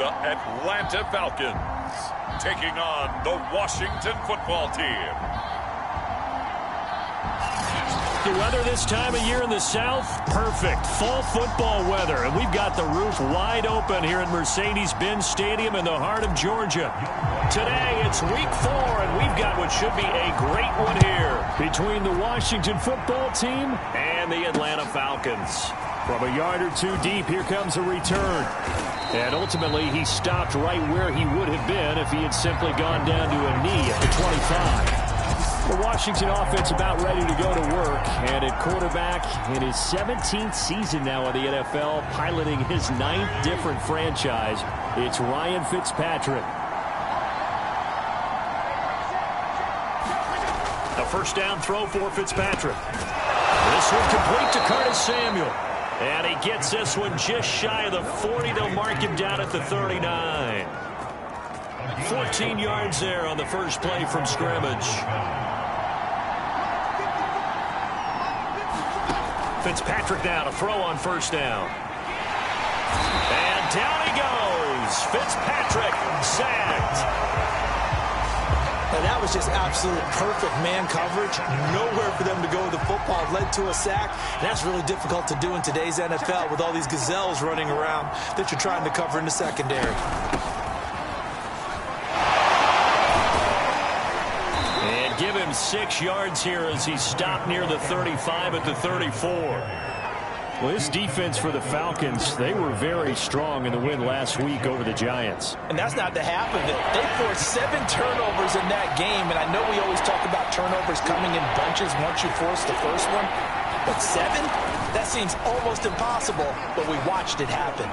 the Atlanta Falcons, taking on the Washington football team. The weather this time of year in the South, perfect. Fall football weather, and we've got the roof wide open here at Mercedes-Benz Stadium in the heart of Georgia. Today, it's week 4, and we've got what should be a great one here between the Washington football team and the Atlanta Falcons. From a yard or two deep, here comes a return. And ultimately, he stopped right where he would have been if he had simply gone down to a knee at the 25. The Washington offense about ready to go to work, and at quarterback in his 17th season now in the NFL, piloting his 9th different franchise, it's Ryan Fitzpatrick. A first down throw for Fitzpatrick. This one complete to Curtis Samuel. And he gets this one just shy of the 40. They'll mark him down at the 39. 14 yards there on the first play from scrimmage. Fitzpatrick now to throw on first down. And down he goes. Fitzpatrick sacked. And that was just absolute perfect man coverage. Nowhere for them to go with the football. Led to a sack. And that's really difficult to do in today's NFL with all these gazelles running around that you're trying to cover in the secondary. Give him 6 yards here as he stopped near the 35 at the 34. Well, this defense for the Falcons, they were very strong in the win last week over the Giants. And that's not the half of it. They forced 7 turnovers in that game, and I know we always talk about turnovers coming in bunches once you force the first one. But 7? That seems almost impossible, but we watched it happen.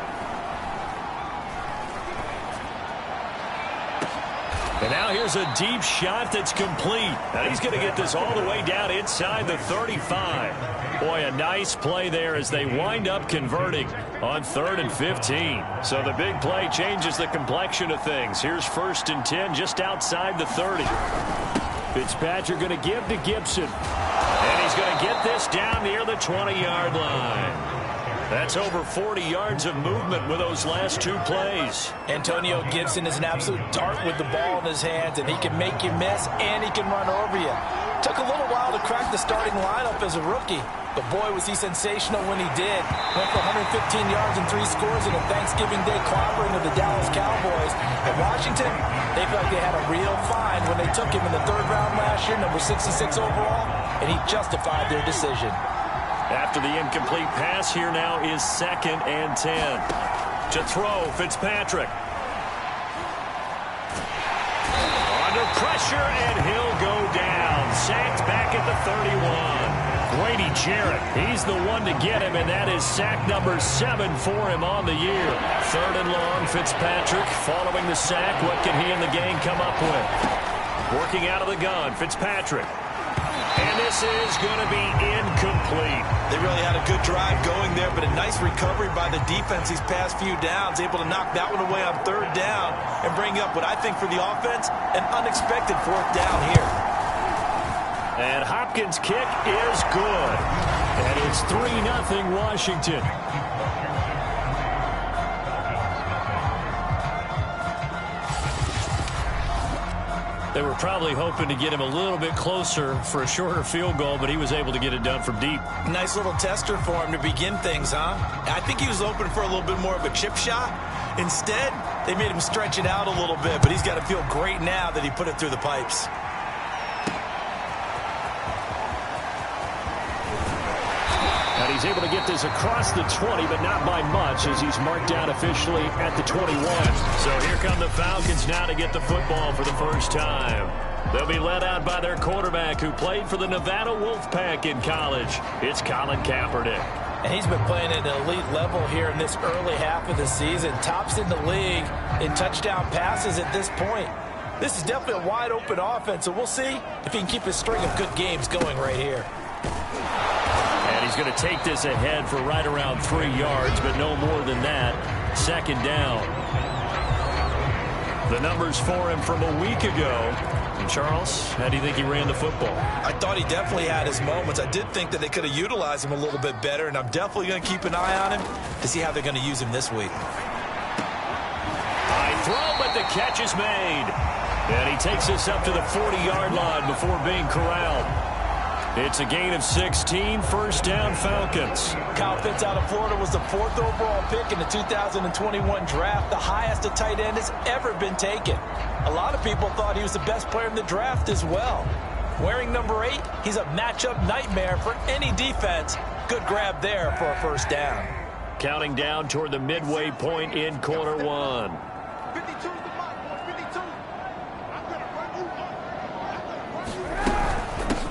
And now here's a deep shot that's complete. Now he's going to get this all the way down inside the 35. Boy, a nice play there as they wind up converting on 3rd and 15. So the big play changes the complexion of things. Here's 1st and 10 just outside the 30. Fitzpatrick going to give to Gibson. And he's going to get this down near the 20-yard line. That's over 40 yards of movement with those last 2 plays. Antonio Gibson is an absolute dart with the ball in his hands, and he can make you miss, and he can run over you. Took a little while to crack the starting lineup as a rookie, but boy, was he sensational when he did. Went for 115 yards and 3 scores in a Thanksgiving Day clobbering of the Dallas Cowboys. At Washington, they felt like they had a real find when they took him in the 3rd round last year, number 66 overall, and he justified their decision. After the incomplete pass, here now is 2nd and 10. To throw, Fitzpatrick. Under pressure, and he'll go down. Sacked back at the 31. Grady Jarrett, he's the one to get him, and that is sack number 7 for him on the year. 3rd and long, Fitzpatrick following the sack. What can he and the gang come up with? Working out of the gun, Fitzpatrick. And this is going to be incomplete. They really had a good drive going there, but a nice recovery by the defense these past few downs, able to knock that one away on 3rd down and bring up what I think for the offense, an unexpected 4th down here. And Hopkins' kick is good. And it's 3-0 Washington. They were probably hoping to get him a little bit closer for a shorter field goal, but he was able to get it done from deep. Nice little tester for him to begin things, huh? I think he was hoping for a little bit more of a chip shot. Instead, they made him stretch it out a little bit, but he's got to feel great now that he put it through the pipes. And he's able to get this across the 20, but not by much, as he's marked down officially at the 21. So here come the Falcons now to get the football for the first time. They'll be led out by their quarterback who played for the Nevada Wolfpack in college. It's Colin Kaepernick. And he's been playing at an elite level here in this early half of the season. Tops in the league in touchdown passes at this point. This is definitely a wide-open offense, so we'll see if he can keep his string of good games going right here. And he's going to take this ahead for right around 3 yards, but no more than that. 2nd down. The numbers for him from a week ago. And Charles, how do you think he ran the football? I thought he definitely had his moments. I did think that they could have utilized him a little bit better, and I'm definitely going to keep an eye on him to see how they're going to use him this week. throw, but the catch is made. And he takes this up to the 40-yard line before being corralled. It's a gain of 16, first down Falcons. Kyle Pitts out of Florida was the 4th overall pick in the 2021 draft, the highest a tight end has ever been taken. A lot of people thought he was the best player in the draft as well. Wearing number 8, he's a matchup nightmare for any defense. Good grab there for a first down. Counting down toward the midway point in quarter one.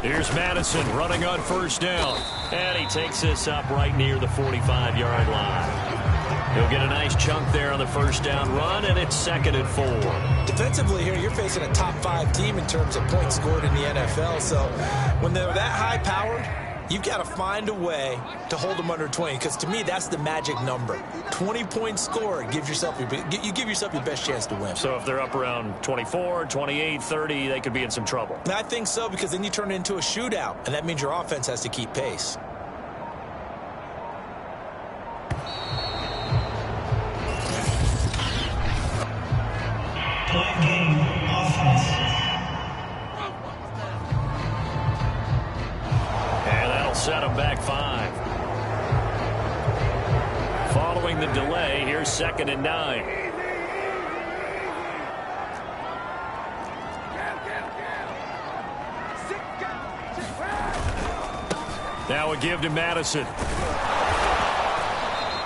Here's Madison running on first down. And he takes this up right near the 45-yard line. He'll get a nice chunk there on the first down run, and it's 2nd and 4. Defensively here, you're facing a top-5 team in terms of points scored in the NFL. So when they're that high-powered, you've got to find a way to hold them under 20, because to me, that's the magic number. 20 points scored, you give yourself your best chance to win. So if they're up around 24, 28, 30, they could be in some trouble. I think so, because then you turn it into a shootout, and that means your offense has to keep pace. Point game offense. And that'll set him back 5. Following the delay, here's 2nd and 9. Now a give to Madison.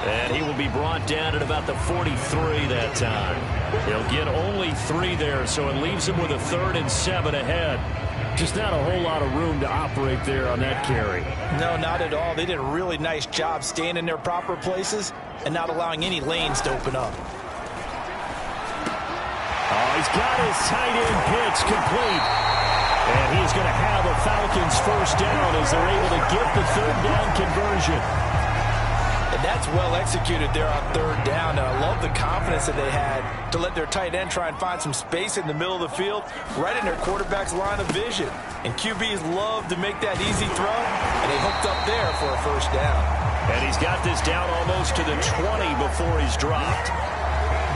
And he will be brought down at about the 43 that time. He'll get only 3 there, so it leaves him with a 3rd and 7 ahead. Just not a whole lot of room to operate there on that carry. No, not at all. They did a really nice job staying in their proper places and not allowing any lanes to open up. Oh, he's got his tight end pitch complete. And he's going to have a Falcons first down as they're able to get the 3rd down conversion. And that's well executed there on 3rd down. And I love the confidence that they had to let their tight end try and find some space in the middle of the field, right in their quarterback's line of vision. And QBs love to make that easy throw, and they hooked up there for a first down. And he's got this down almost to the 20 before he's dropped.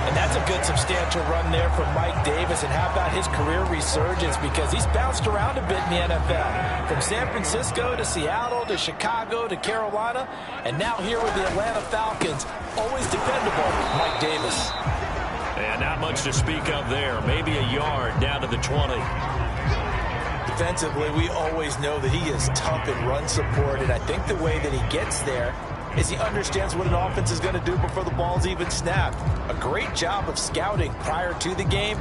And that's a good substantial run there from Mike Davis. And how about his career resurgence? Because he's bounced around a bit in the NFL. From San Francisco to Seattle to Chicago to Carolina. And now here with the Atlanta Falcons. Always dependable, Mike Davis. And not much to speak of there. Maybe a yard down to the 20. Defensively, we always know that he is tough in run support. And I think the way that he gets there is he understands what an offense is going to do before the ball's even snapped. A great job of scouting prior to the game,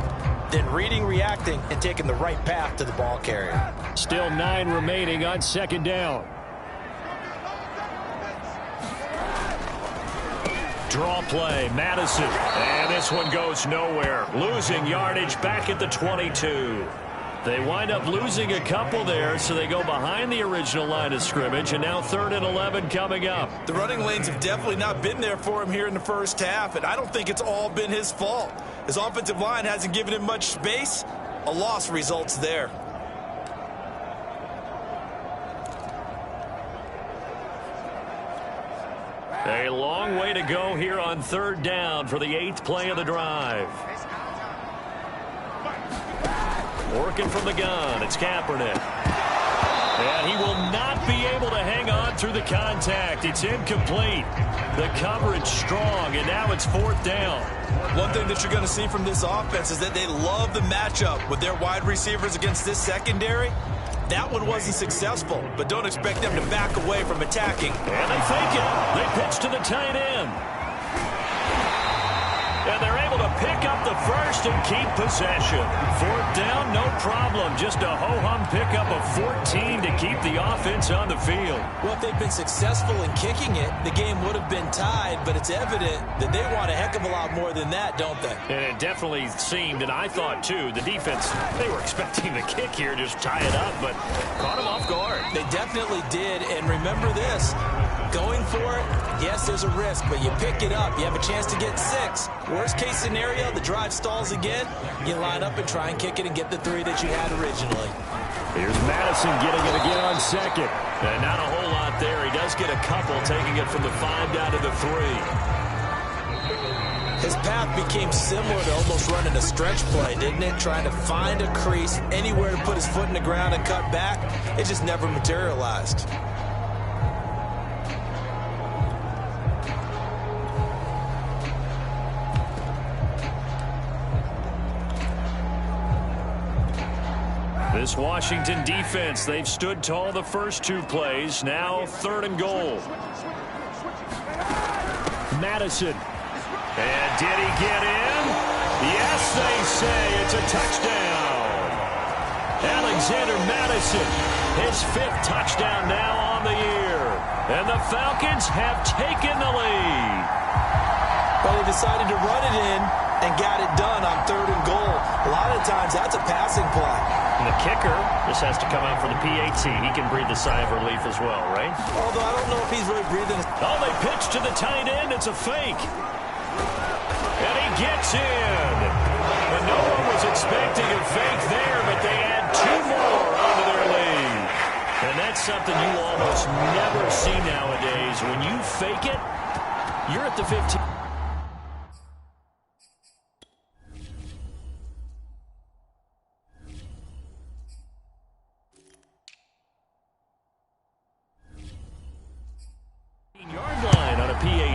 then reading, reacting, and taking the right path to the ball carrier. Still 9 remaining on 2nd down. Draw play, Madison. And this one goes nowhere. Losing yardage back at the 22. They wind up losing a couple there, so they go behind the original line of scrimmage, and now 3rd and 11 coming up. The running lanes have definitely not been there for him here in the first half, and I don't think it's all been his fault. His offensive line hasn't given him much space. A loss results there. A long way to go here on 3rd down for the 8th play of the drive. Working from the gun, it's Kaepernick. And he will not be able to hang on through the contact. It's incomplete. The coverage strong, and now it's 4th down. One thing that you're going to see from this offense is that they love the matchup with their wide receivers against this secondary. That one wasn't successful, but don't expect them to back away from attacking. And they fake it. They pitch to the tight end. And they're able to pick up the first and keep possession. 4th down, no problem. Just a ho-hum pickup of 14 to keep the offense on the field. Well, if they've been successful in kicking it, the game would have been tied, but it's evident that they want a heck of a lot more than that, don't they? And it definitely seemed, and I thought too, the defense, they were expecting the kick here, just tie it up, but caught them off guard. They definitely did, and remember this. Going for it, yes, there's a risk, but you pick it up. You have a chance to get 6. Worst case scenario, the drive stalls again. You line up and try and kick it and get the 3 that you had originally. Here's Madison getting it again on 2nd. And not a whole lot there. He does get a couple, taking it from the 5 down to the 3. His path became similar to almost running a stretch play, didn't it? Trying to find a crease, anywhere to put his foot in the ground and cut back. It just never materialized. This Washington defense, they've stood tall the first 2 plays. Now 3rd and goal. Madison. And did he get in? Yes, they say it's a touchdown. Alexander Madison, his 5th touchdown now on the year. And the Falcons have taken the lead. Well, they decided to run it in and got it done on 3rd and goal. A lot of times, that's a passing play. And the kicker just has to come out for the PAT. He can breathe a sigh of relief as well, right? Although I don't know if he's really breathing. Oh, they pitch to the tight end. It's a fake. And he gets in. And no one was expecting a fake there, but they add 2 more onto their lead. And that's something you almost never see nowadays. When you fake it, you're at the 15.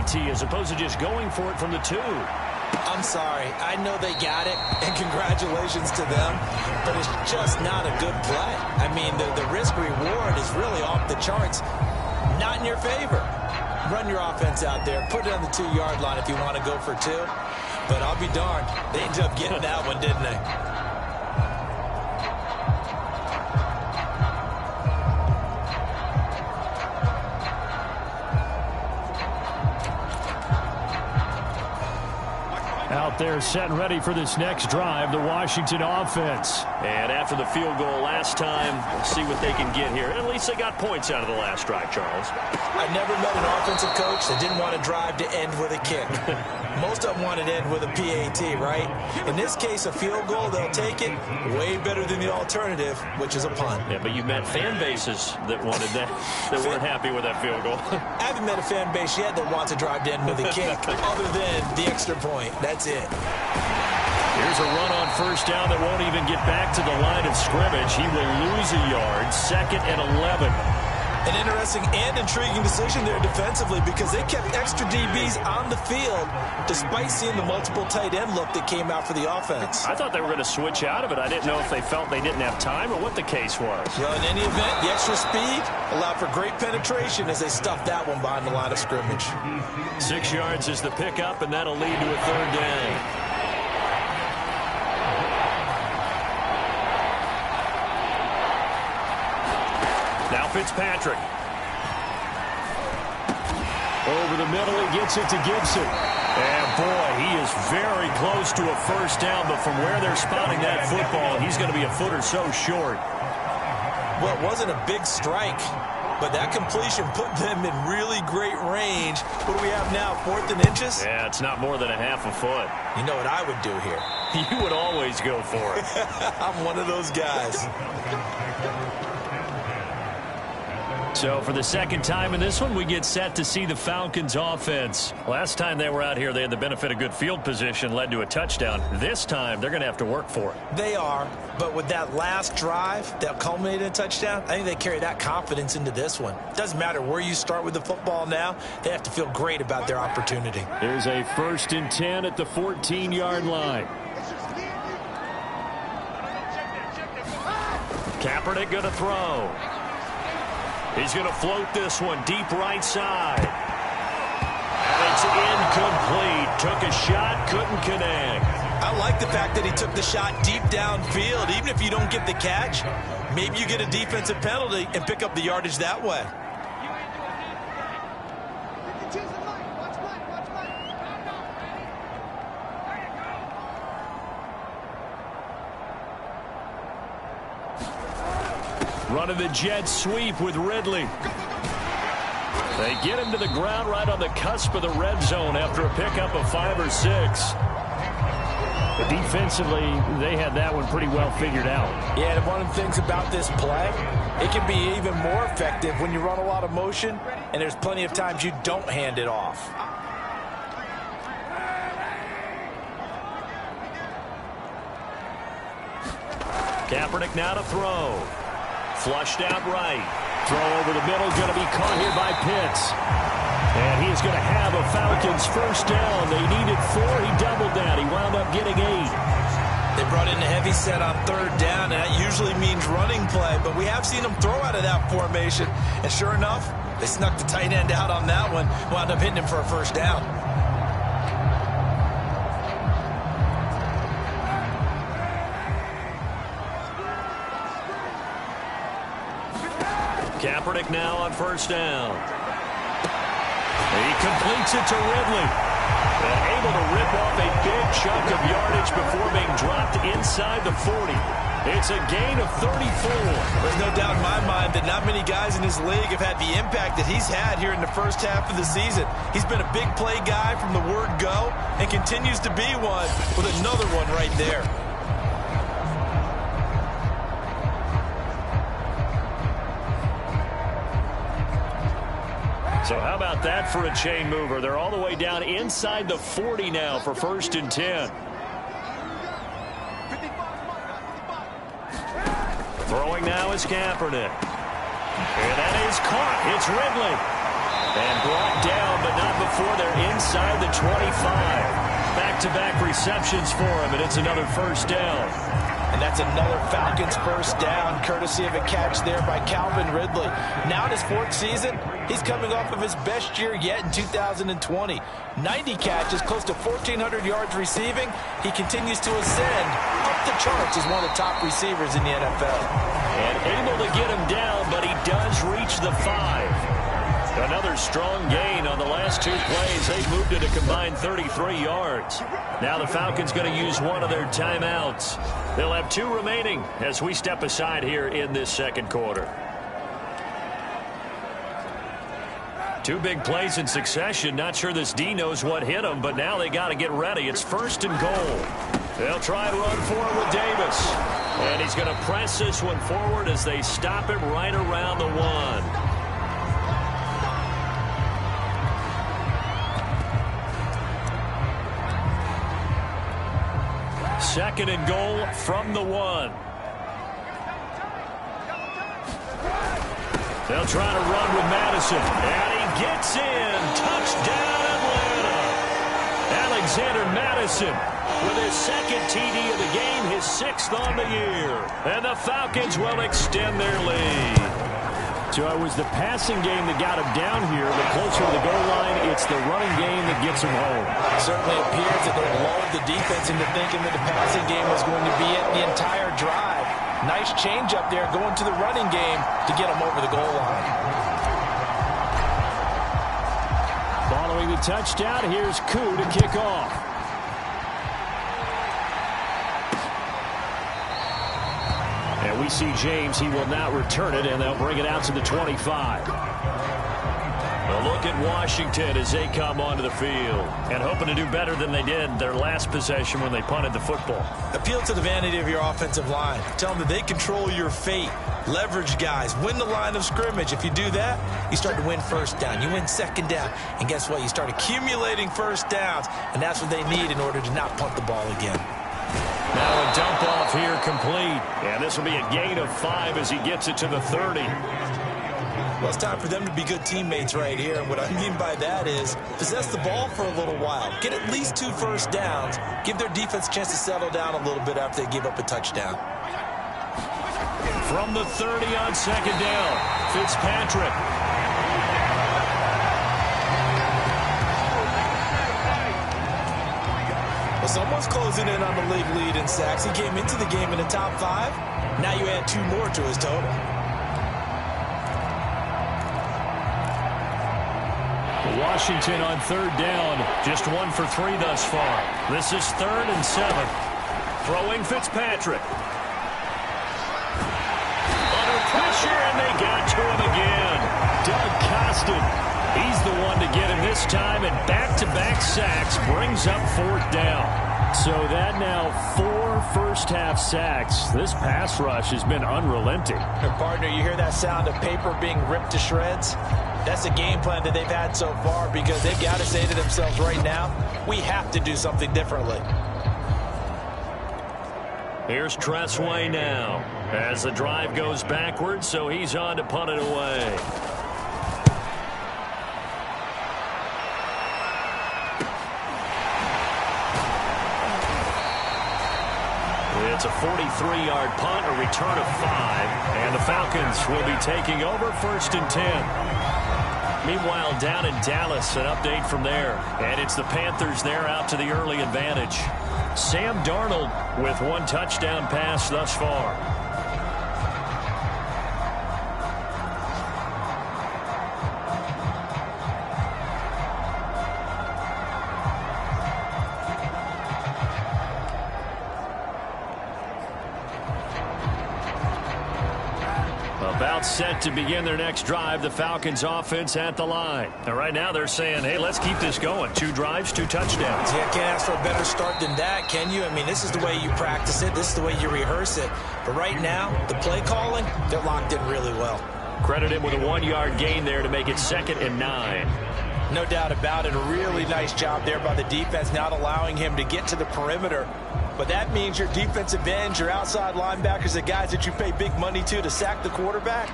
As opposed to just going for it from the 2. I'm sorry. I know they got it, and congratulations to them, but it's just not a good play. I mean, the risk-reward is really off the charts. Not in your favor. Run your offense out there. Put it on the 2-yard line if you want to go for 2. But I'll be darned. They ended up getting that one, didn't they? Out there set and ready for this next drive, the Washington offense. And after the field goal last time, we'll see what they can get here. At least they got points out of the last drive, Charles. I never met an offensive coach that didn't want to drive to end with a kick. Most of them wanted to end with a PAT, right? In this case, a field goal, they'll take it. Way better than the alternative, which is a punt. Yeah, but you met fan bases that wanted that, that weren't happy with that field goal. I haven't met a fan base yet that wants to drive to end with a kick, other than the extra point. That's it. Here's a run on 1st down that won't even get back to the line of scrimmage. He will lose a yard. 2nd and 11. An interesting and intriguing decision there defensively because they kept extra DBs on the field despite seeing the multiple tight end look that came out for the offense. I thought they were going to switch out of it. I didn't know if they felt they didn't have time or what the case was. Well, in any event, the extra speed allowed for great penetration as they stuffed that one behind the line of scrimmage. 6 yards is the pickup, and that'll lead to a 3rd down. Now Fitzpatrick. Over the middle, he gets it to Gibson. And boy, he is very close to a 1st down, but from where they're spotting that football, he's going to be a foot or so short. Well, it wasn't a big strike, but that completion put them in really great range. What do we have now, 4th and inches? Yeah, it's not more than a half a foot. You know what I would do here? You would always go for it. I'm one of those guys. So for the 2nd time in this one, we get set to see the Falcons offense. Last time they were out here, they had the benefit of good field position, led to a touchdown. This time, they're going to have to work for it. They are, but with that last drive that culminated in a touchdown, I think they carry that confidence into this one. Doesn't matter where you start with the football now, they have to feel great about their opportunity. There's a 1st and 10 at the 14-yard line. Kaepernick going to throw. He's going to float this one deep right side. And it's incomplete. Took a shot, couldn't connect. I like the fact that he took the shot deep downfield. Even if you don't get the catch, maybe you get a defensive penalty and pick up the yardage that way. Running the jet sweep with Ridley. They get him to the ground right on the cusp of the red zone after a pickup of 5 or 6. But defensively, they had that one pretty well figured out. Yeah, and one of the things about this play, it can be even more effective when you run a lot of motion, and there's plenty of times you don't hand it off. Kaepernick now to throw. Flushed out right. Throw over the middle, going to be caught here by Pitts. And he's going to have a Falcons first down. They needed 4. He doubled down. He wound up getting 8. They brought in a heavy set on third down, and that usually means running play. But we have seen them throw out of that formation. And sure enough, they snuck the tight end out on that one. Wound up hitting him for a first down. Kaepernick now on first down. He completes it to Ridley. And able to rip off a big chunk of yardage before being dropped inside the 40. It's a gain of 34. There's no doubt in my mind that not many guys in this league have had the impact that he's had here in the first half of the season. He's been a big play guy from the word go and continues to be one with another one right there. So how about that for a chain mover? They're all the way down inside the 40 now for 1st and 10. Throwing now is Kaepernick. And that is caught. It's Ridley. And brought down, but not before they're inside the 25. Back-to-back receptions for him, and it's another first down. And that's another Falcons first down, courtesy of a catch there by Calvin Ridley. Now in his 4th season, he's coming off of his best year yet in 2020. 90 catches, close to 1,400 yards receiving. He continues to ascend up the charts as one of the top receivers in the NFL. And able to get him down, but he does reach the 5. Another strong gain on the last 2 plays. They've moved it a combined 33 yards. Now the Falcons going to use one of their timeouts. They'll have 2 remaining as we step aside here in this second quarter. 2 big plays in succession. Not sure this D knows what hit him, but now they got to get ready. It's 1st and goal. They'll try and run for it with Davis. And he's going to press this one forward as they stop him right around the 1. 2nd and goal from the 1. They'll try to run with Madison. And he gets in. Touchdown, Atlanta. Alexander Madison with his 2nd TD of the game, his 6th on the year. And the Falcons will extend their lead. So it was the passing game that got him down here, but closer to the goal line, it's the running game that gets him home. It certainly appears that they lulled the defense into thinking that the passing game was going to be it the entire drive. Nice change up there going to the running game to get him over the goal line. Following the touchdown, here's Koo to kick off. And we see James. He will not return it, and they'll bring it out to the 25. A look at Washington as they come onto the field and hoping to do better than they did their last possession when they punted the football. Appeal to the vanity of your offensive line. Tell them that they control your fate. Leverage guys. Win the line of scrimmage. If you do that, you start to win first down. You win second down. And guess what? You start accumulating first downs, and that's what they need in order to not punt the ball again. Now a dump off here complete. And this will be a gain of 5 as he gets it to the 30. Well, it's time for them to be good teammates right here. And what I mean by that is possess the ball for a little while. Get at least 2 first downs. Give their defense a chance to settle down a little bit after they give up a touchdown. From the 30 on 2nd down, Fitzpatrick. Well, someone's closing in on the league lead in sacks. He came into the game in the top 5. Now you add 2 more to his total. Washington on 3rd down. Just 1 for 3 thus far. This is 3rd and 7. Throwing Fitzpatrick. Under pressure, and they got to him again. Doug Costin. He's the one to get him this time, and back-to-back sacks brings up 4th down. So that now 4 first-half sacks. This pass rush has been unrelenting. Your partner, you hear that sound of paper being ripped to shreds? That's the game plan that they've had so far because they've got to say to themselves right now, we have to do something differently. Here's Tressway now as the drive goes backwards, so he's on to punt it away. It's a 43-yard punt, a return of 5, and the Falcons will be taking over 1st and 10. Meanwhile, down in Dallas, an update from there, and it's the Panthers there out to the early advantage. Sam Darnold with 1 touchdown pass thus far. About set to begin their next drive, the Falcons offense at the line. And right now they're saying, hey, let's keep this going. 2 drives, 2 touchdowns. Yeah, can't ask for a better start than that, can you? I mean, this is the way you practice it. This is the way you rehearse it. But right now, the play calling, they're locked in really well. Credit him with a 1-yard gain there to make it 2nd and 9. No doubt about it. A really nice job there by the defense, not allowing him to get to the perimeter. But that means your defensive ends, your outside linebackers, the guys that you pay big money to sack the quarterback,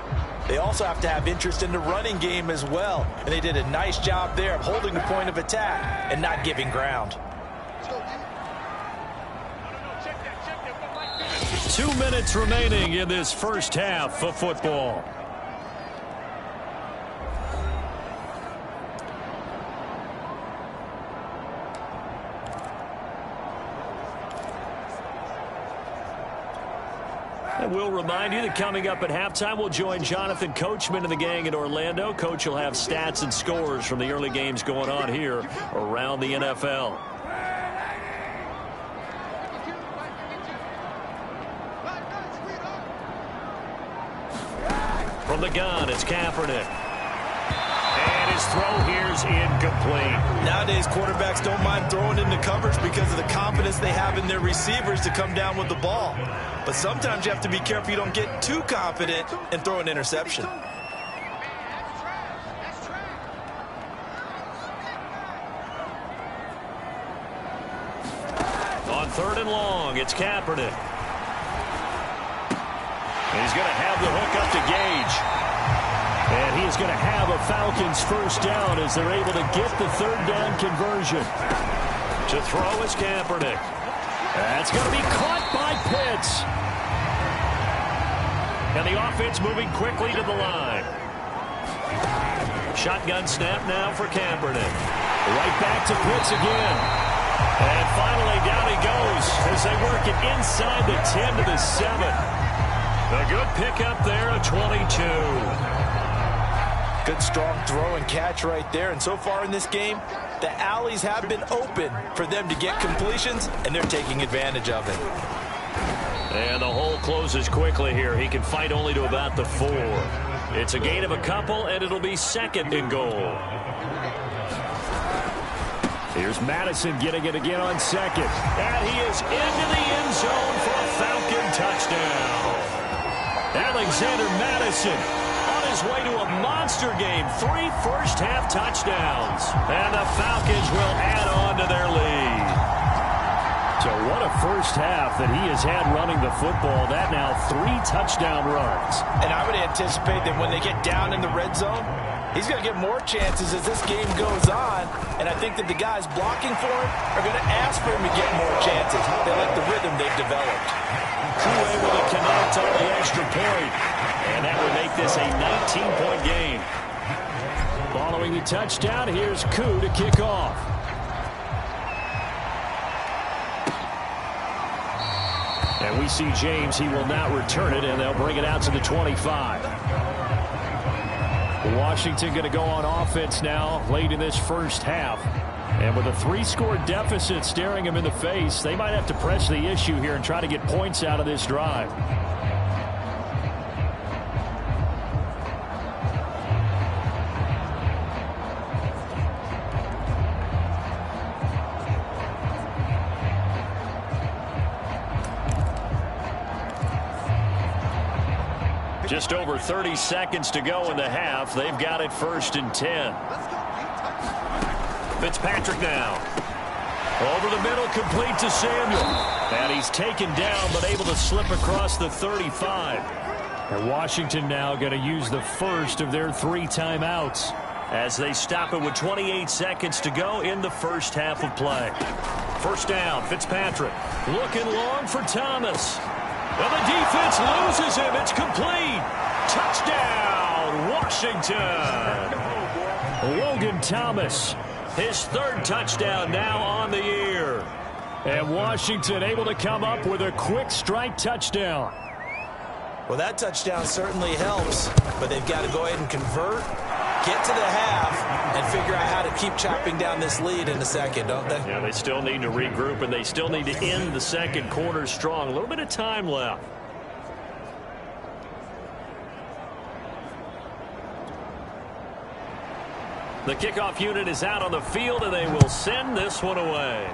they also have to have interest in the running game as well. And they did a nice job there of holding the point of attack and not giving ground. 2 minutes remaining in this first half of football. And we'll remind you that coming up at halftime, we'll join Jonathan Coachman and the gang in Orlando. Coach will have stats and scores from the early games going on here around the NFL. From the gun, it's Kaepernick. And his throw here's incomplete. Nowadays, quarterbacks don't mind throwing into coverage because of the confidence they have in their receivers to come down with the ball. But sometimes you have to be careful you don't get too confident and throw an interception. On 3rd and long, it's Kaepernick. He's going to have the hook up to Gage. And he is going to have a Falcons first down as they're able to get the 3rd down conversion. To throw is Kaepernick. That's going to be caught by Pitts. And the offense moving quickly to the line. Shotgun snap now for Kaepernick. Right back to Pitts again. And finally down he goes as they work it inside the 10 to the 7. A good pickup there, a 22. Good strong throw and catch right there. And so far in this game, the alleys have been open for them to get completions, and they're taking advantage of it. And the hole closes quickly here. He can fight only to about the 4. It's a gain of a couple, and it'll be 2nd and goal. Here's Madison getting it again on 2nd. And he is into the end zone for a Falcon touchdown. Alexander Madison on his way to a monster game. 3 first-half touchdowns. And the Falcons will add on to their lead. So what a first half that he has had running the football. That now 3 touchdown runs. And I would anticipate that when they get down in the red zone, he's going to get more chances as this game goes on. And I think that the guys blocking for him are going to ask for him to get more chances. They like the rhythm they've developed. Koo able to connect on the extra point. And that would make this a 19-point game. Following the touchdown, here's Koo to kick off. And we see James. He will not return it, and they'll bring it out to the 25. Washington going to go on offense now late in this first half. And with a 3-score deficit staring him in the face, they might have to press the issue here and try to get points out of this drive. Just over 30 seconds to go in the half. They've got it 1st and 10. Fitzpatrick now. Over the middle, complete to Samuel. And he's taken down, but able to slip across the 35. And Washington now going to use the first of their 3 timeouts as they stop it with 28 seconds to go in the first half of play. First down, Fitzpatrick looking long for Thomas. And the defense loses him. It's complete. Touchdown, Washington. Logan Thomas, his 3rd touchdown now on the year. And Washington able to come up with a quick strike touchdown. Well, that touchdown certainly helps, but they've got to go ahead and convert, get to the half, and figure out how to keep chopping down this lead in the second, don't they? Yeah, they still need to regroup, and they still need to end the second quarter strong. A little bit of time left. The kickoff unit is out on the field, and they will send this one away.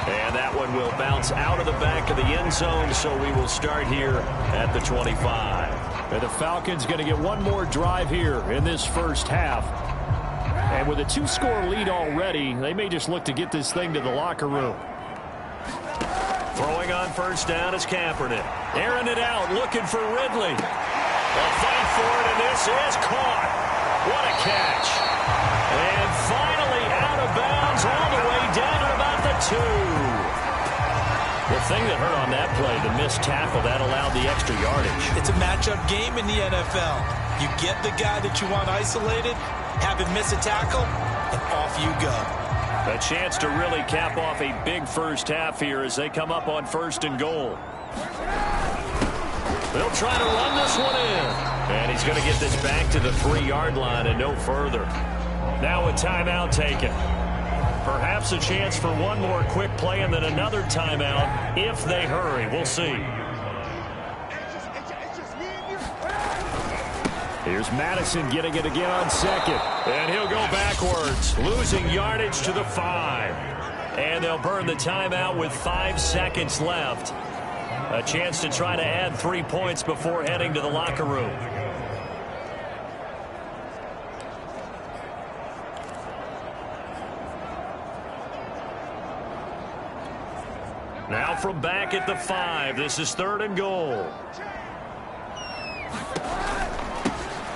And that one will bounce out of the back of the end zone, so we will start here at the 25. And the Falcons going to get one more drive here in this first half. And with a 2-score lead already, they may just look to get this thing to the locker room. Throwing on first down is Kaepernick. Airing it out, looking for Ridley. They'll fight for it, and this is caught. What a catch. And finally out of bounds all the way down to about the 2. The thing that hurt on that play, the missed tackle, that allowed the extra yardage. It's a matchup game in the NFL. You get the guy that you want isolated, have him miss a tackle, and off you go. A chance to really cap off a big first half here as they come up on 1st and goal. They'll try to run this one in. And he's going to get this back to the 3-yard line and no further. Now a timeout taken. Perhaps a chance for one more quick play and then another timeout if they hurry. We'll see. Here's Madison getting it again on second. And he'll go backwards, losing yardage to the 5. And they'll burn the timeout with 5 seconds left. A chance to try to add 3 points before heading to the locker room. Now from back at the 5, this is 3rd and goal.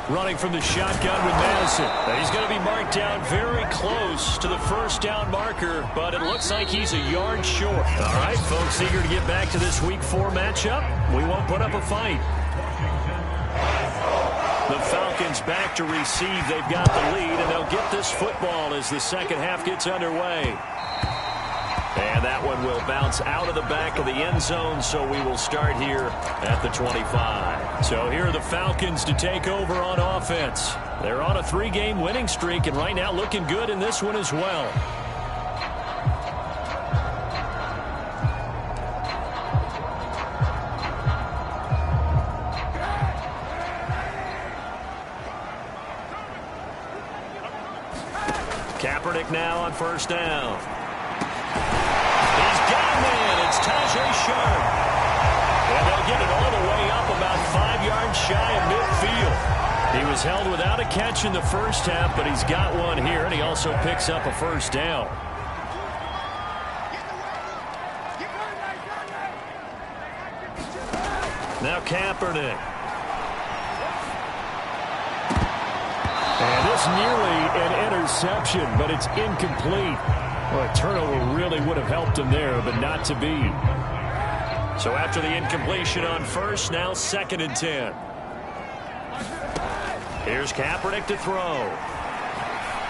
Running from the shotgun with Madison. He's going to be marked down very close to the first down marker, but it looks like he's a yard short. All right, folks, eager to get back to this Week 4 matchup. We won't put up a fight. The Falcons back to receive. They've got the lead, and they'll get this football as the second half gets underway. And that one will bounce out of the back of the end zone, so we will start here at the 25. So here are the Falcons to take over on offense. They're on a 3-game winning streak, and right now looking good in this one as well. Kaepernick now on first down. It's Tajay Sharp. And they'll get it all the way up about 5 yards shy of midfield. He was held without a catch in the first half, but he's got one here, and he also picks up a first down. Now Kaepernick. And this nearly an interception, but it's incomplete. Well, a turnover really would have helped him there, but not to be. So after the incompletion on first, now 2nd and 10. Here's Kaepernick to throw.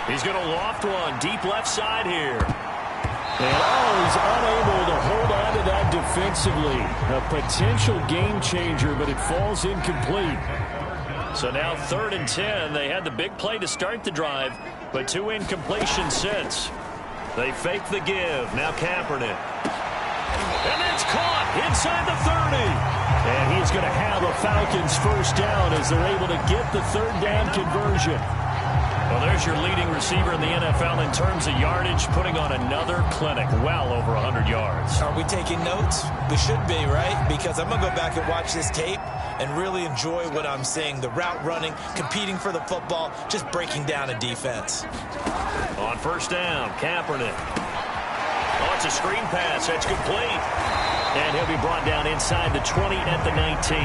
He's going to loft one deep left side here. And he's unable to hold on to that defensively. A potential game changer, but it falls incomplete. So now 3rd and 10. They had the big play to start the drive, but 2 incompletions since. They fake the give. Now Kaepernick. And it's caught inside the 30. And he's going to have a Falcons first down as they're able to get the 3rd down conversion. Well, there's your leading receiver in the NFL in terms of yardage, putting on another clinic, well over 100 yards. Are we taking notes? We should be, right? Because I'm going to go back and watch this tape, and really enjoy what I'm seeing. The route running, competing for the football, just breaking down a defense. On first down, Kaepernick. Oh, it's a screen pass. That's complete. And he'll be brought down inside the 20 at the 19.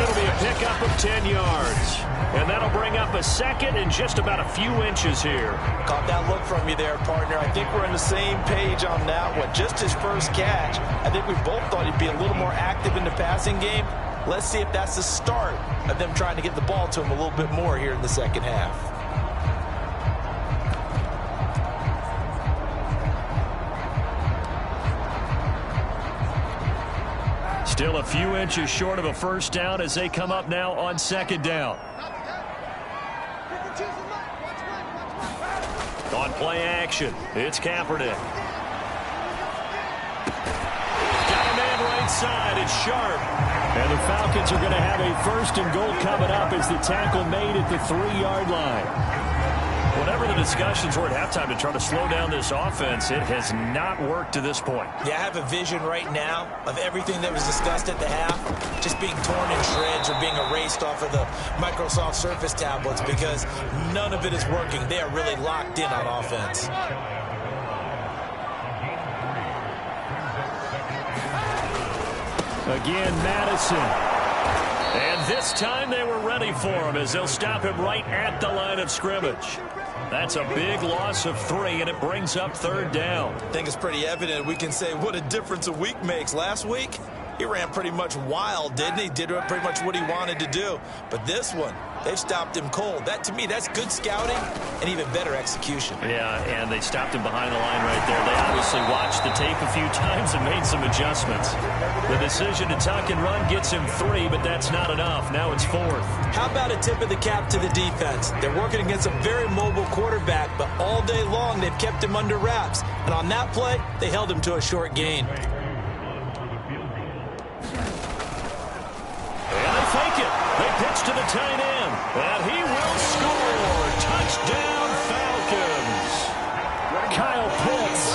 It'll be a pickup of 10 yards. And that'll bring up a second and just about a few inches here. Caught that look from you there, partner. I think we're on the same page on that one. Just his first catch. I think we both thought he'd be a little more active in the passing game. Let's see if that's the start of them trying to get the ball to him a little bit more here in the second half. Still a few inches short of a first down as they come up now on second down. On play action, it's Kaepernick. Got a man right side, it's Sharp. And the Falcons are going to have a first and goal coming up as the tackle made at the 3-yard line. Whatever the discussions were at halftime to try to slow down this offense, it has not worked to this point. Yeah, I have a vision right now of everything that was discussed at the half just being torn in shreds or being erased off of the Microsoft Surface tablets because none of it is working. They are really locked in on offense. Again, Madison. And this time they were ready for him as they'll stop him right at the line of scrimmage. That's a big loss of 3, and it brings up third down. I think it's pretty evident. We can say what a difference a week makes. Last week, he ran pretty much wild, didn't he? Did pretty much what he wanted to do. But this one, they've stopped him cold. That, to me, that's good scouting and even better execution. Yeah, and they stopped him behind the line right there. They obviously watched the tape a few times and made some adjustments. The decision to tuck and run gets him 3, but that's not enough. Now it's 4th. How about a tip of the cap to the defense? They're working against a very mobile quarterback, but all day long they've kept him under wraps. And on that play, they held him to a short gain. Fake it. They pitch to the tight end. And he will score. Touchdown, Falcons. Kyle Pitts,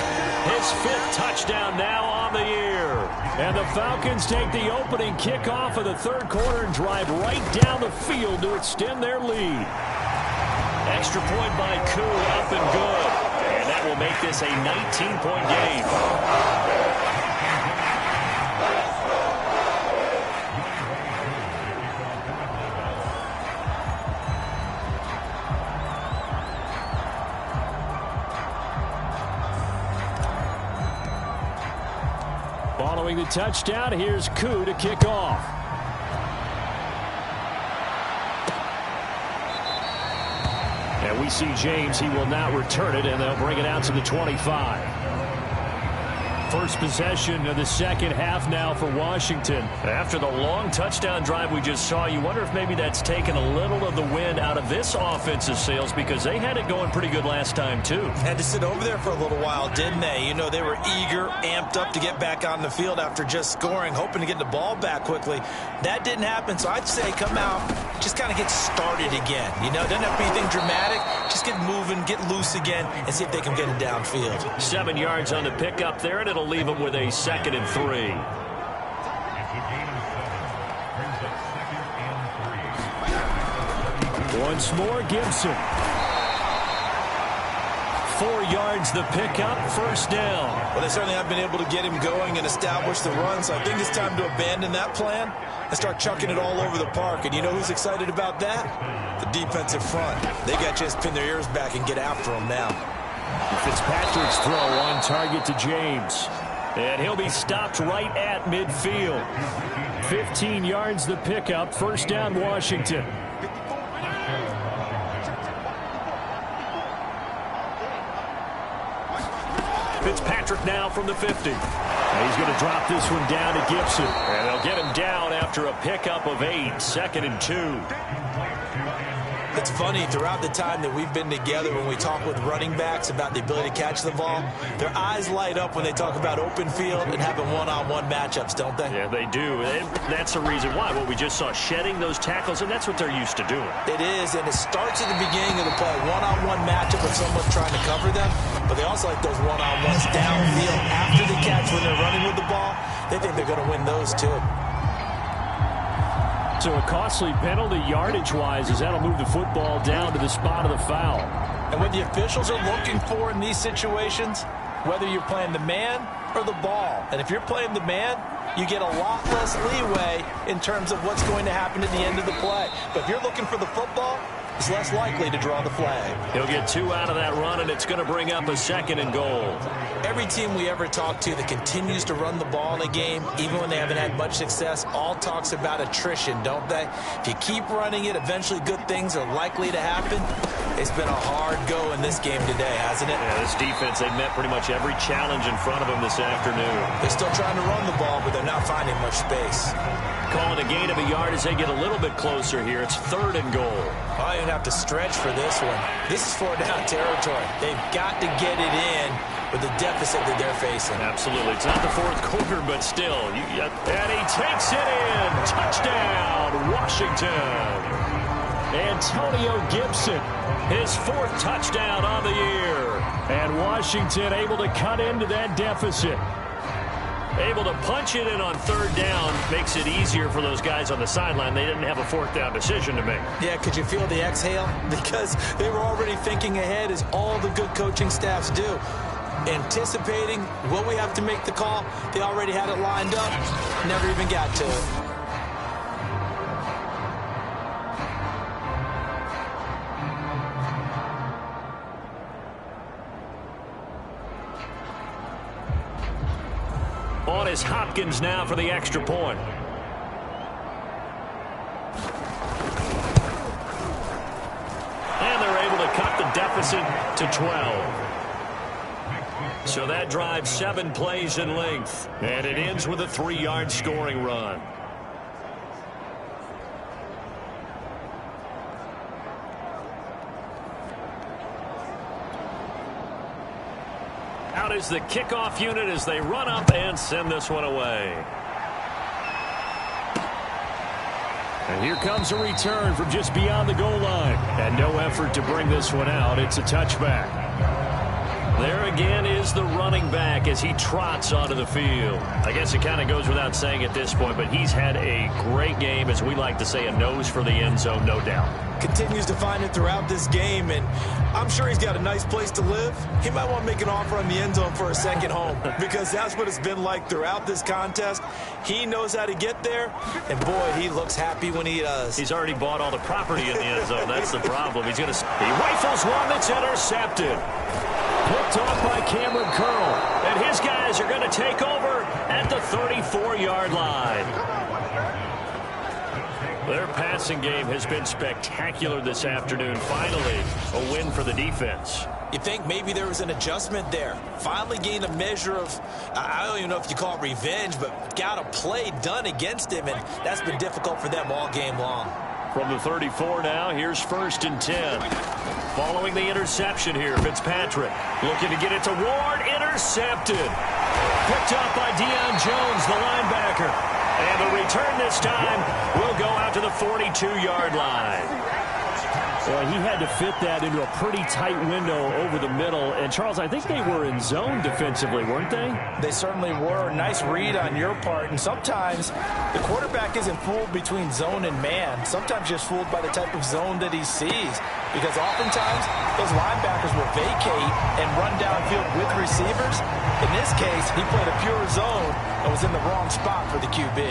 his 5th touchdown now on the year. And the Falcons take the opening kickoff of the third quarter and drive right down the field to extend their lead. Extra point by Koo, up and good. And that will make this a 19-point game. Following the touchdown, here's Koo to kick off. And we see James. He will not return it, and they'll bring it out to the 25. First possession of the second half now for Washington. After the long touchdown drive we just saw, you wonder if maybe that's taken a little of the wind out of this offensive sails because they had it going pretty good last time, too. Had to sit over there for a little while, didn't they? You know, they were eager, amped up to get back on the field after just scoring, hoping to get the ball back quickly. That didn't happen, so I'd say come out, just kind of get started again. You know, doesn't have to be anything dramatic. Just get moving, get loose again, and see if they can get it downfield. 7 yards on the pickup there, and it'll leave them with a 2nd and 3. Once more, Gibson. 4 yards the pickup, first down. Well, they certainly have been able to get him going and establish the run, so I think it's time to abandon that plan and start chucking it all over the park. And you know who's excited about that? The defensive front. They got to just pin their ears back and get after him now. Fitzpatrick's throw on target to James. And he'll be stopped right at midfield. 15 yards the pickup, first down Washington. Fitzpatrick now from the 50. And he's going to drop this one down to Gibson. And they'll get him down after a pickup of 8, 2nd and 2. It's funny, throughout the time that we've been together, when we talk with running backs about the ability to catch the ball, their eyes light up when they talk about open field and having one-on-one matchups, don't they? Yeah, they do. And that's the reason why. Well, we just saw shedding those tackles, and that's what they're used to doing. It is, and it starts at the beginning of the play. One-on-one matchup with someone trying to cover them, but they also like those one-on-ones downfield after the catch when they're running with the ball. They think they're going to win those, too. So a costly penalty yardage-wise as that'll move the football down to the spot of the foul. And what the officials are looking for in these situations, whether you're playing the man or the ball. And if you're playing the man, you get a lot less leeway in terms of what's going to happen at the end of the play. But if you're looking for the football, it's less likely to draw the flag. He'll get 2 out of that run, and it's going to bring up a 2nd and goal. Every team we ever talk to that continues to run the ball in a game, even when they haven't had much success, all talks about attrition, don't they? If you keep running it, eventually good things are likely to happen. It's been a hard go in this game today, hasn't it? Yeah, this defense, they've met pretty much every challenge in front of them this afternoon. They're still trying to run the ball, but they're not finding much space. Calling a gain of a yard as they get a little bit closer here. It's 3rd and goal. I didn't have to stretch for this one. This is 4-down territory. They've got to get it in with the deficit that they're facing. Absolutely. It's not the 4th quarter, but still. And he takes it in. Touchdown, Washington. Antonio Gibson, his 4th touchdown on the year. And Washington able to cut into that deficit. Able to punch it in on 3rd down makes it easier for those guys on the sideline. They didn't have a 4th down decision to make. Yeah, could you feel the exhale? Because they were already thinking ahead, as all the good coaching staffs do. Anticipating, will we have to make the call? They already had it lined up. Never even got to it. On is Hopkins now for the extra point. And they're able to cut the deficit to 12. So that drives 7 plays in length. And it ends with a 3-yard scoring run. Out is the kickoff unit as they run up and send this one away. And here comes a return from just beyond the goal line. And no effort to bring this one out. It's a touchback. There again is the running back as he trots onto the field. I guess it kind of goes without saying at this point, but he's had a great game, as we like to say, a nose for the end zone, no doubt. Continues to find it throughout this game, and I'm sure he's got a nice place to live. He might want to make an offer on the end zone for a second home, because that's what it's been like throughout this contest. He knows how to get there, and boy, he looks happy when he does. He's already bought all the property in the end zone. That's the problem. He rifles one that's intercepted. Picked off by Cameron Curl. And his guys are going to take over at the 34-yard line. Their passing game has been spectacular this afternoon. Finally, a win for the defense. You think maybe there was an adjustment there. Finally gained a measure of, I don't even know if you call it revenge, but got a play done against him, and that's been difficult for them all game long. From the 34 now, here's 1st and 10. Following the interception here, Fitzpatrick looking to get it to Ward, intercepted. Picked up by Deion Jones, the linebacker. And the return this time will go out to the 42-yard line. Well, he had to fit that into a pretty tight window over the middle. And, Charles, I think they were in zone defensively, weren't they? They certainly were. Nice read on your part. And sometimes the quarterback isn't fooled between zone and man. Sometimes just fooled by the type of zone that he sees. Because oftentimes those linebackers will vacate and run downfield with receivers. In this case, he played a pure zone and was in the wrong spot for the QB.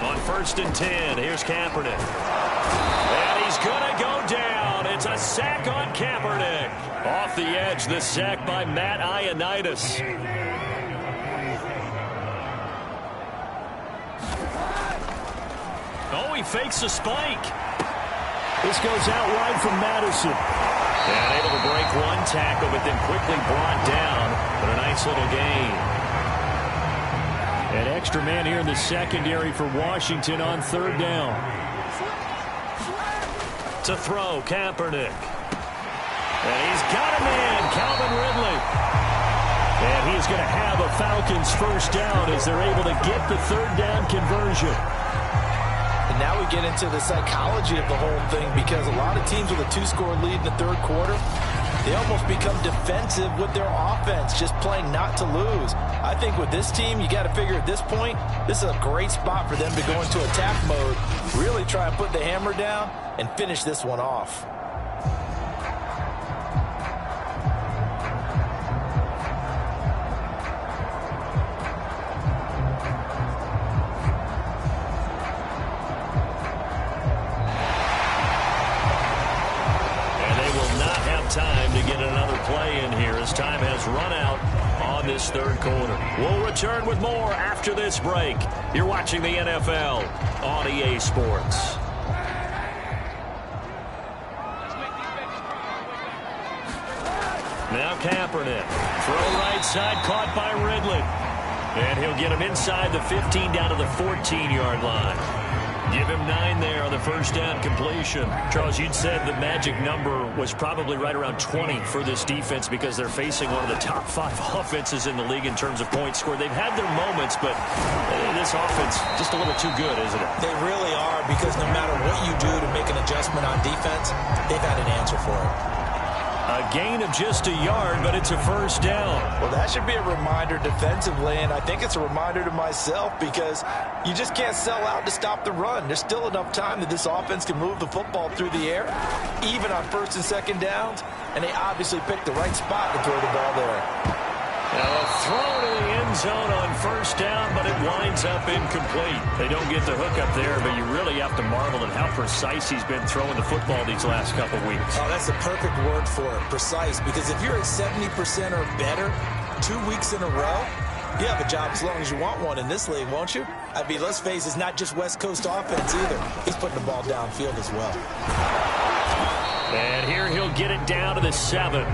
On 1st and 10, here's Kaepernick. And he's going to go down. It's a sack on Kaepernick. Off the edge, the sack by Matt Ioannidis. Oh, he fakes a spike. This goes out wide from Madison. And able to break one tackle, but then quickly brought down. But a nice little gain. An extra man here in the secondary for Washington on 3rd down. To throw, Kaepernick. And he's got a man, Calvin Ridley. And he's going to have a Falcons 1st down as they're able to get the 3rd down conversion. And now we get into the psychology of the whole thing, because a lot of teams with a 2-score lead in the 3rd quarter They almost become defensive with their offense, just playing not to lose. I think with this team, you got to figure at this point, this is a great spot for them to go into attack mode, really try and put the hammer down and finish this one off. Time to get another play in here as time has run out on this third quarter. We'll return with more after this break. You're watching the NFL on EA Sports. Now Kaepernick. Throw right side, caught by Ridley. And he'll get him inside the 15 down to the 14-yard line. Give him 9 there on the first down completion. Charles, you'd said the magic number was probably right around 20 for this defense because they're facing one of the top 5 offenses in the league in terms of points scored. They've had their moments, but this offense just a little too good, isn't it? They really are, because no matter what you do to make an adjustment on defense, they've had an answer for it. A gain of just a yard, but it's a first down. Well, that should be a reminder defensively, and I think it's a reminder to myself, because you just can't sell out to stop the run. There's still enough time that this offense can move the football through the air, even on first and second downs, and they obviously picked the right spot to throw the ball there. Now a throw to the end zone on first down, but it winds up incomplete. They don't get the hook up there, but you really have to marvel at how precise he's been throwing the football these last couple weeks. Oh, that's the perfect word for it, precise, because if you're at 70% or better 2 weeks in a row, you have a job as long as you want one in this league, won't you? I mean, let's face it, it's not just West Coast offense either. He's putting the ball downfield as well. And here he'll get it down to the 7.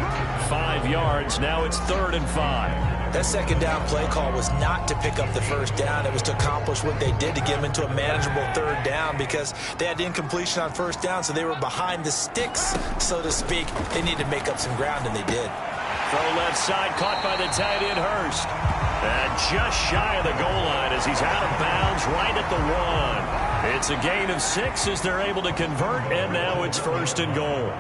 5 yards. Now it's 3rd and 5. That second down play call was not to pick up the first down. It was to accomplish what they did to get them into a manageable 3rd down, because they had incompletion on first down, so they were behind the sticks, so to speak. They needed to make up some ground, and they did. Throw left side, caught by the tight end Hurst. And just shy of the goal line as he's out of bounds right at the 1. It's a gain of 6 as they're able to convert, and now it's 1st and goal.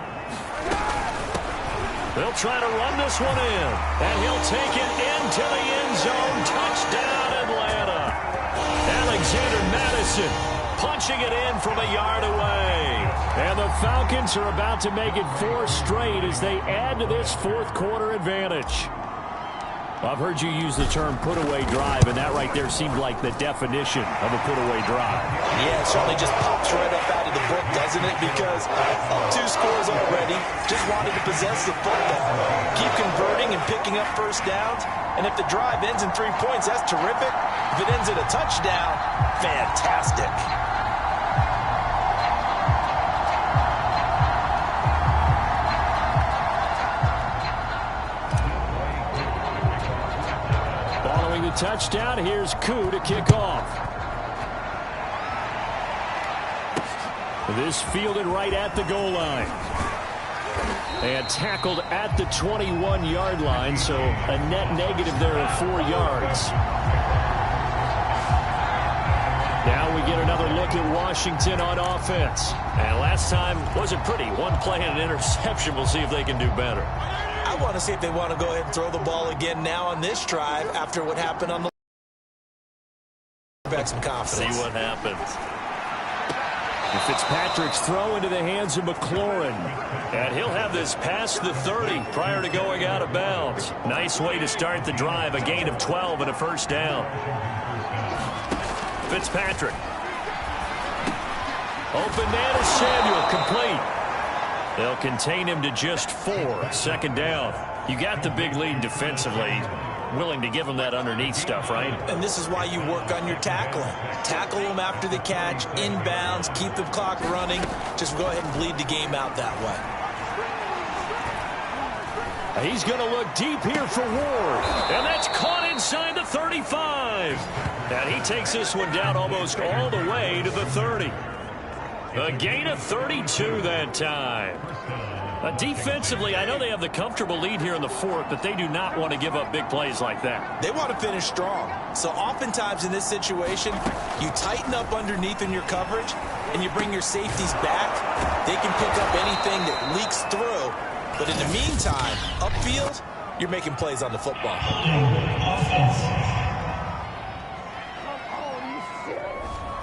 They'll try to run this one in, and he'll take it into the end zone. Touchdown, Atlanta. Alexander Madison punching it in from a yard away. And the Falcons are about to make it 4 straight as they add to this fourth quarter advantage. I've heard you use the term put-away drive, and that right there seemed like the definition of a put-away drive. Yeah, it certainly just pops right up out of the book, doesn't it? Because up 2 scores already, just wanted to possess the football. Keep converting and picking up first downs, and if the drive ends in 3 points, that's terrific. If it ends in a touchdown, fantastic. Touchdown. Here's Koo to kick off. This fielded right at the goal line. And tackled at the 21-yard line, so a net negative there of 4 yards. Now we get another look at Washington on offense. And last time wasn't pretty. 1 play and an interception. We'll see if they can do better. I want to see if they want to go ahead and throw the ball again now on this drive after what happened on the back. Some confidence. See what happens. Fitzpatrick's throw into the hands of McLaurin. And he'll have this past the 30 prior to going out of bounds. Nice way to start the drive. A gain of 12 and a first down. Fitzpatrick. Open man is Samuel. Complete. They'll contain him to just 4. 2nd down. You got the big lead defensively. Willing to give him that underneath stuff, right? And this is why you work on your tackling. Tackle them after the catch, inbounds, keep the clock running. Just go ahead and bleed the game out that way. He's going to look deep here for Ward. And that's caught inside the 35. And he takes this one down almost all the way to the 30. A gain of 32 that time. Defensively, I know they have the comfortable lead here in the 4th, but they do not want to give up big plays like that. They want to finish strong. So oftentimes in this situation, you tighten up underneath in your coverage, and you bring your safeties back. They can pick up anything that leaks through But in the meantime, upfield, you're making plays on the football. Offense.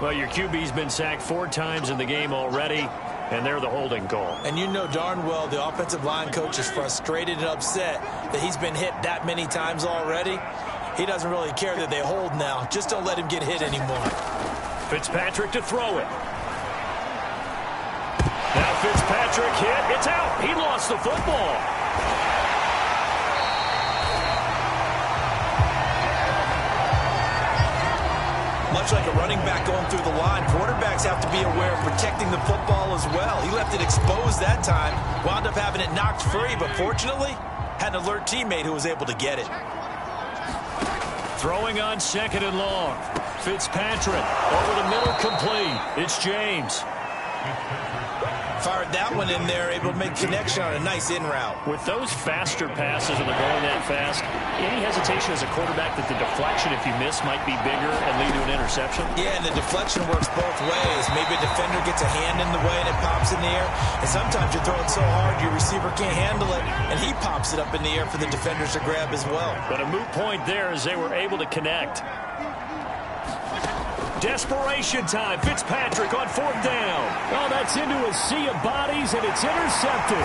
Well, your QB's been sacked 4 times in the game already, and they're the holding call. And you know darn well the offensive line coach is frustrated and upset that he's been hit that many times already. He doesn't really care that they hold now. Just don't let him get hit anymore. Fitzpatrick to throw it. Now Fitzpatrick hit. It's out. He lost the football. Much like a running back going through the line, quarterbacks have to be aware of protecting the football as well. He left it exposed that time, wound up having it knocked free, but fortunately, had an alert teammate who was able to get it. Throwing on 2nd and long. Fitzpatrick over the middle, complete. It's James. Fired that one in there, able to make connection on a nice in route. With those faster passes and they're going that fast, any hesitation as a quarterback that the deflection, if you miss, might be bigger and lead to an interception? Yeah, and the deflection works both ways. Maybe a defender gets a hand in the way and it pops in the air. And sometimes you're throwing so hard your receiver can't handle it, and he pops it up in the air for the defenders to grab as well. But a moot point there as they were able to connect. Desperation time. Fitzpatrick on 4th down. Oh, that's into a sea of bodies, and it's intercepted.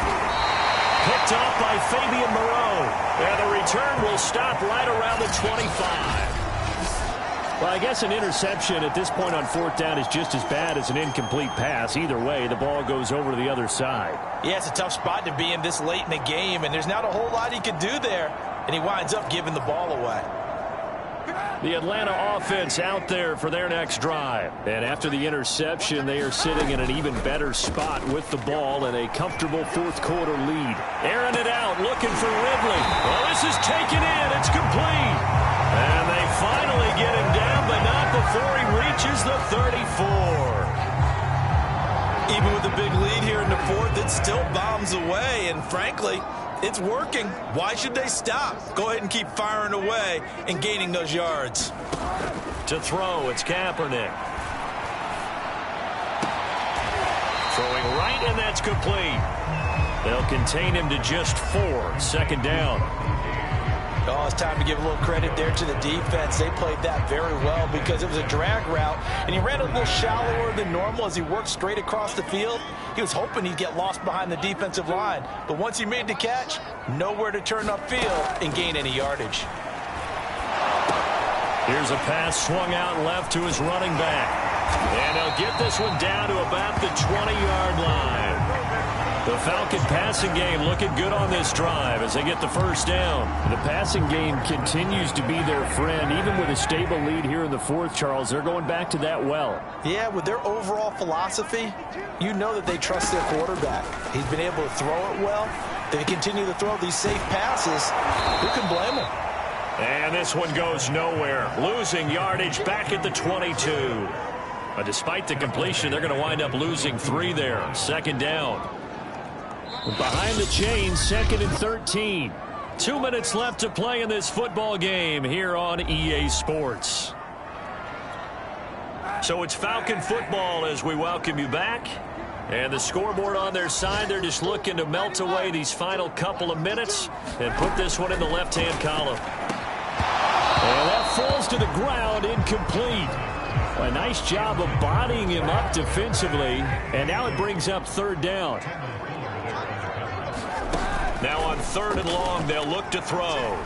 Picked off by Fabian Moreau. And the return will stop right around the 25. Well, I guess an interception at this point on 4th down is just as bad as an incomplete pass. Either way, the ball goes over to the other side. Yeah, it's a tough spot to be in this late in the game, and there's not a whole lot he could do there, and he winds up giving the ball away. The Atlanta offense out there for their next drive. And after the interception, they are sitting in an even better spot with the ball and a comfortable 4th quarter lead. Airing it out, looking for Ridley. Well, this is taken in. It's complete. And they finally get him down, but not before he reaches the 34. Even with a big lead here in the 4th, it still bombs away, and frankly, it's working. Why should they stop? Go ahead and keep firing away and gaining those yards. To throw, it's Kaepernick. Throwing right, and that's complete. They'll contain him to just 4. 2nd down. Oh, it's time to give a little credit there to the defense. They played that very well because it was a drag route, and he ran a little shallower than normal as he worked straight across the field. He was hoping he'd get lost behind the defensive line, but once he made the catch, nowhere to turn upfield and gain any yardage. Here's a pass swung out left to his running back, and he'll get this one down to about the 20-yard line. The Falcon passing game looking good on this drive as they get the 1st down. The passing game continues to be their friend. Even with a stable lead here in the 4th, Charles, they're going back to that well. Yeah, with their overall philosophy, you know that they trust their quarterback. He's been able to throw it well. They continue to throw these safe passes. Who can blame them? And this one goes nowhere. Losing yardage back at the 22. But despite the completion, they're going to wind up losing 3 there. 2nd down. Behind the chains, 2nd and 13. 2 minutes left to play in this football game here on EA Sports. So it's Falcon football as we welcome you back. And the scoreboard on their side, they're just looking to melt away these final couple of minutes and put this one in the left-hand column. And that falls to the ground, incomplete. A nice job of bodying him up defensively. And now it brings up 3rd down. Now on 3rd and long, they'll look to throw.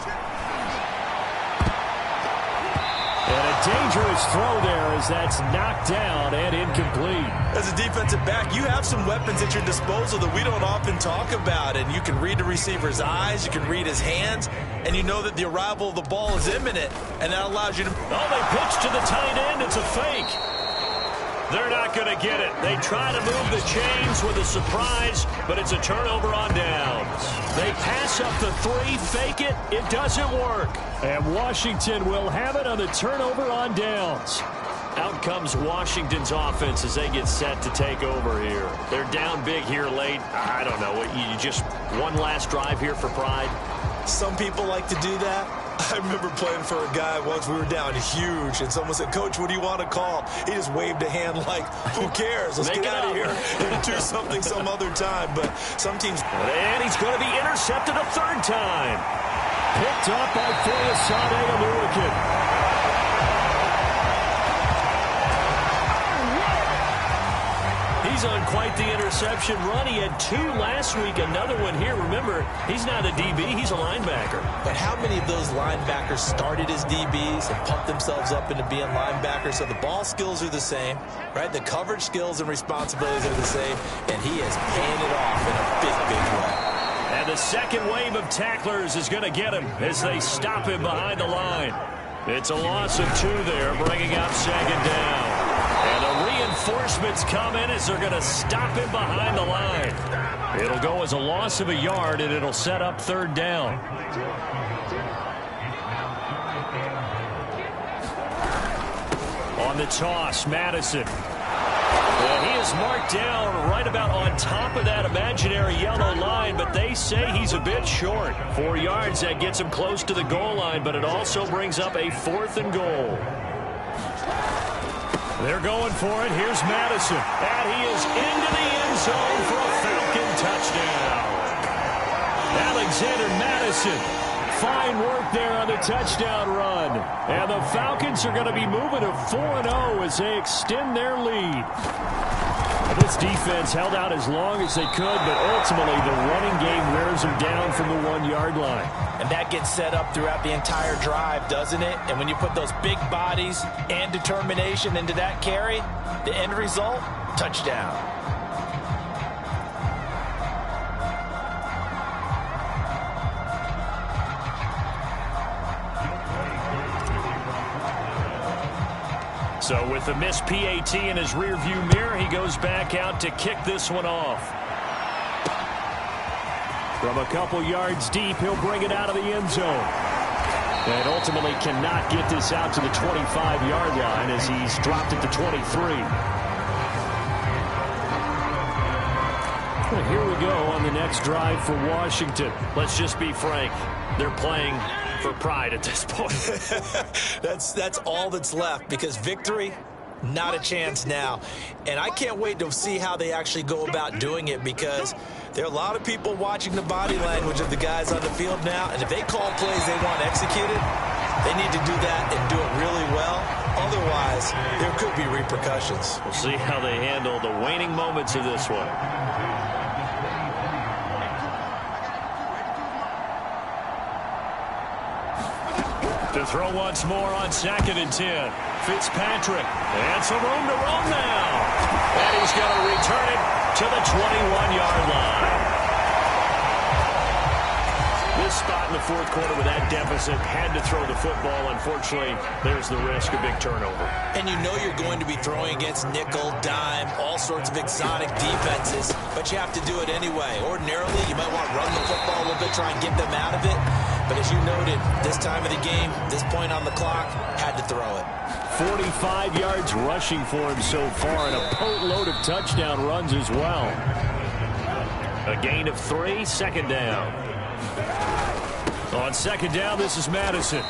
And a dangerous throw there as that's knocked down and incomplete. As a defensive back, you have some weapons at your disposal that we don't often talk about. And you can read the receiver's eyes, you can read his hands, and you know that the arrival of the ball is imminent. And that allows you to... Oh, they pitch to the tight end. It's a fake. They're not going to get it. They try to move the chains with a surprise, but it's a turnover on downs. They pass up the 3, fake it. It doesn't work. And Washington will have it on the turnover on downs. Out comes Washington's offense as they get set to take over here. They're down big here late. I don't know. You just one last drive here for pride? Some people like to do that. I remember playing for a guy once. We were down huge, and someone said, "Coach, what do you want to call?" He just waved a hand like, "Who cares? Let's get out of here and do something some other time." But some teams... And he's going to be intercepted a third time. Picked up by Foyesade Aluakin. He's on quite the interception run. He had 2 last week, another one here. Remember, he's not a DB, he's a linebacker. But how many of those linebackers started as DBs and pumped themselves up into being linebackers? So the ball skills are the same, right? The coverage skills and responsibilities are the same, and he is paying it off in a big, big way. And the second wave of tacklers is going to get him as they stop him behind the line. It's a loss of 2 there, bringing up second down. And the reinforcements come in as they're going to stop him behind the line. It'll go as a loss of a yard, and it'll set up third down. On the toss, Madison. And he is marked down right about on top of that imaginary yellow line, but they say he's a bit short. 4 yards, that gets him close to the goal line, but it also brings up a 4th and goal. They're going for it. Here's Madison. And he is into the end zone for a Falcon touchdown. Alexander Madison. Fine work there on the touchdown run. And the Falcons are going to be moving to 4-0 as they extend their lead. This defense held out as long as they could, but ultimately the running game wears them down from the 1-yard line. And that gets set up throughout the entire drive, doesn't it? And when you put those big bodies and determination into that carry, the end result, touchdown. So with the missed PAT in his rearview mirror, he goes back out to kick this one off. From a couple yards deep, he'll bring it out of the end zone. And ultimately cannot get this out to the 25-yard line as he's dropped it to 23. Well, here we go on the next drive for Washington. Let's just be frank. They're playing for pride at this point. That's all that's left, because victory, not a chance now. And I can't wait to see how they actually go about doing it, because there are a lot of people watching the body language of the guys on the field now, and if they call plays they want executed, they need to do that and do it really well. Otherwise, there could be repercussions. We'll see how they handle the waning moments of this one. To throw once more on 2nd and 10. Fitzpatrick. And some room to roam now. And he's going to return it to the 21-yard line. This spot in the 4th quarter with that deficit, had to throw the football. Unfortunately, there's the risk of big turnover. And you know you're going to be throwing against nickel, dime, all sorts of exotic defenses, but you have to do it anyway. Ordinarily, you might want to run the football a little bit, try and get them out of it. But as you noted, this time of the game, this point on the clock, had to throw it. 45 yards rushing for him so far, and a boatload of touchdown runs as well. A gain of 3, 2nd down. On 2nd down, this is Madison.